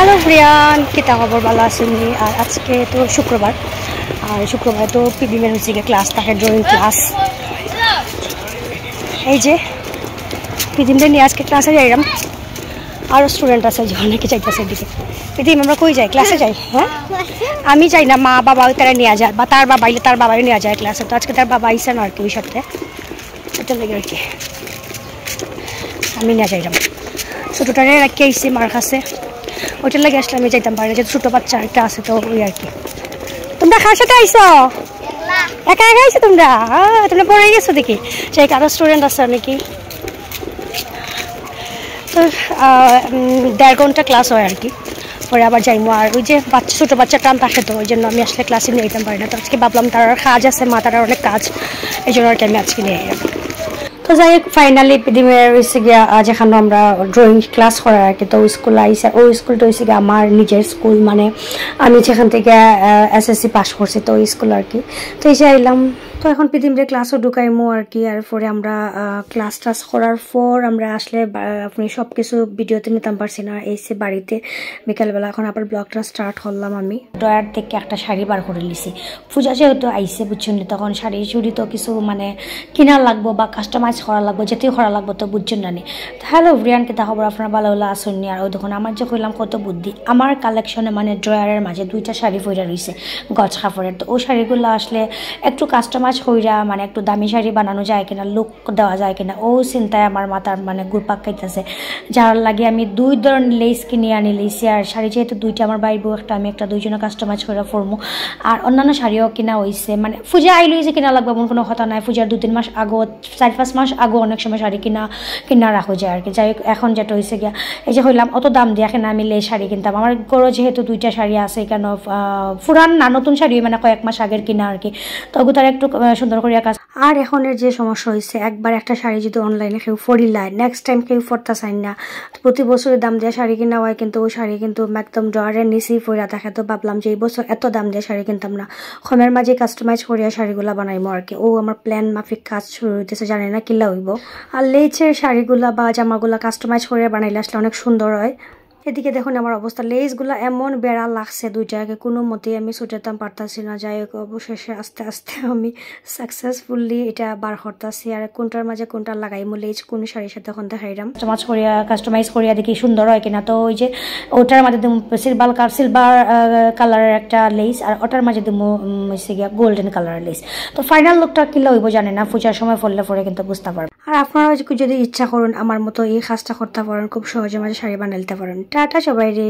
Hello Brian, কিতা খবর? ভালো আসেননি? আর আজকে তো শুক্রবার, আর শুক্রবার তো পিবিমের হচ্ছে গিয়ে ক্লাস থাকে, ড্রয়িং ক্লাস। এই যে পিদিমটা নিয়ে আজকে ক্লাসে যাইলাম, আরও স্টুডেন্ট আছে যে অনেকে চাইতেছে দিকে। পিদিম আমরা কই যাই? ক্লাসে যাই। হ্যাঁ, আমি যাই না, মা বাবা তারা নিয়ে যায়, বা তার বাবা তার বাবাই নিয়ে যায় ক্লাসে। তো আজকে তার বাবা আইসে না আর কি, ওই সাথে এটা লেগে আর কি আমি নিয়ে যাইলাম। ছোটোটারে রাখি আইসি মার কাছে, ওইটার লাগে আসলে আমি যাইতাম পারি না, যেহেতু ছোটো বাচ্চা একটা আছে, তো ওই আর কি। তোমরা কার সাথে আইসো? একা একা আইসো তোমরা? তোমরা পড়ে গেছো দেখি, সেই কারো স্টুডেন্ট আছে নাকি? তো 1.5 ঘন্টা ক্লাস হয় আর কি, পরে আবার যাইমো। আর ওই যে বাচ্চা ছোটো বাচ্চা টান থাকে, তো ওই জন্য আমি আসলে ক্লাসে নিয়ে যেতাম পারি না। তো আজকে ভাবলাম তার কাজ আছে, মা তার অনেক কাজ, এই জন্য আর কি আমি আজকে নিয়ে এলাম। তো যাই হোক, ফাইনালি পিদিমের হয়েছে গিয়া যেখানে আমরা ড্রয়িং ক্লাস করার আর কি, তো স্কুল আইসে। ওই স্কুলটা হয়েছে গিয়ে আমার নিজের স্কুল, মানে আমি যেখান থেকে SSC পাস করছি, তো ওই স্কুল আর কি। তো এসে আইলাম। তো এখন পিদিমরে ক্লাসও ঢুকাইমো আর কি। আর পরে আমরা ক্লাস টাস করার পর আমরা আসলে আপনি সব কিছু ভিডিওতে নিতাম পারছি না, এসে বাড়িতে বিকালবেলা এখন আবার ব্লগটা স্টার্ট করলাম। আমি ড্রয়ার থেকে একটা শাড়ি বার করে লিছি, পূজা যেহেতু আইসে বুঝছেন, তখন শাড়ি চুড়ি তো কিছু মানে কিনা লাগবো বা কাস্টমাইজ করা লাগবো, যেতেও করা লাগবো, তো বুঝছেন না নি। হ্যালো ব্রিয়ানকে তা খবর, আপনারা ভালো হলো আসুননি। আর ওই দেখুন আমার যে কইলাম কত বুদ্ধি, আমার কালেকশনে মানে ড্রয়ারের মাঝে 2টা শাড়ি পইরা রয়েছে গজ কাপড়ের। তো ওই শাড়িগুলো আসলে একটু কাস্টমাইজ হইরা মানে একটু দামি শাড়ি বানানো যায় কিনা, লুক দেওয়া যায় কিনা, ও চিন্তায় আমার মাথার মানে ঘুরপাক খাইতেছে। যার লাগে আমি 2 ধরনের লেস কিনে আনি লেসি। আর শাড়ি যেহেতু 2টা, আমার বাইবো একটা, আমি একটা, 2জনে কাস্টমাইজ করে ফরমু। আর অন্যান্য শাড়িও কিনা হয়েছে, মানে পূজা আইলে যে কিনা লাগবে এমন কোনো কথা নাই। পূজার 2-3 মাস আগো, 4-5 মাস আগো অনেক সময় শাড়ি কিনা রাখা যায় আর কি। যাই হোক, এখন যেটা হয়েছে গিয়া এই যে হইলাম অত দাম দিয়ে কিনা আমি লেস শাড়ি কিনতাম। আমার গরো যেহেতু 2টা শাড়ি আছে, কেন পুরান না নতুন শাড়ি, মানে কয়েক মাস আগের কিনা আর কি, তো তার একটু সুন্দর করিয়া কাজ। আর এখনের যে সমস্যা হয়েছে, একবার একটা শাড়ি যদি অনলাইনে কেউ ফরিলায়, নেক্সট টাইম কেউ ফরতে চাই না। প্রতি বছরের দাম দিয়ে শাড়ি কিনা হয়, কিন্তু ওই শাড়ি কিন্তু একদম ড্রয়ারের নিচেই ফইরা থাকে। তো ভাবলাম যে এই বছর এত দাম দিয়ে শাড়ি কিনতাম না, কমের মাঝে কাস্টমাইজ করিয়া শাড়িগুলা বানাইমো আর কি। ও আমার প্ল্যান মাফিক কাজ শুরু হইতেছে, জানি না কিলা হইব। আর লেচের শাড়িগুলা বা জামাগুলা কাস্টমাইজ করিয়া বানাইলে আসলে অনেক সুন্দর হয়। এদিকে দেখুন আমার অবস্থা, লেসগুলো এমন বেড়া লাগছে 2টাকে, কোনো মতেই আমি ছুটাতাম পারতাছি না। যাই হোক, অবশেষে আস্তে আস্তে আমি সাকসেসফুলি এটা বার করতেছি। আর কোনটার মাঝে কোনটা লাগাইমো, লেস কোন শাড়ির সাথে এখন দেখাইলাম, কাস্টমাইজ করিয়া দেখি সুন্দর হয় কিনা। তো ওই যে ওটার মাঝে দিম সিলভার কালারের একটা লেস, আর ওটার মাঝে দিম হচ্ছে গিয়া গোল্ডেন কালারের লেস। তো ফাইনাল লুকটা কিলা হইব জানে না, পূজার সময় ফললে পরে কিন্তু বুঝতে পারবেন। আর আপনারা যদি ইচ্ছা করুন আমার মতো এই কাজটা করতে পারেন, খুব সহজে মাঝে শাড়ি বানাইতে পারেন। টাটা সবাই রে।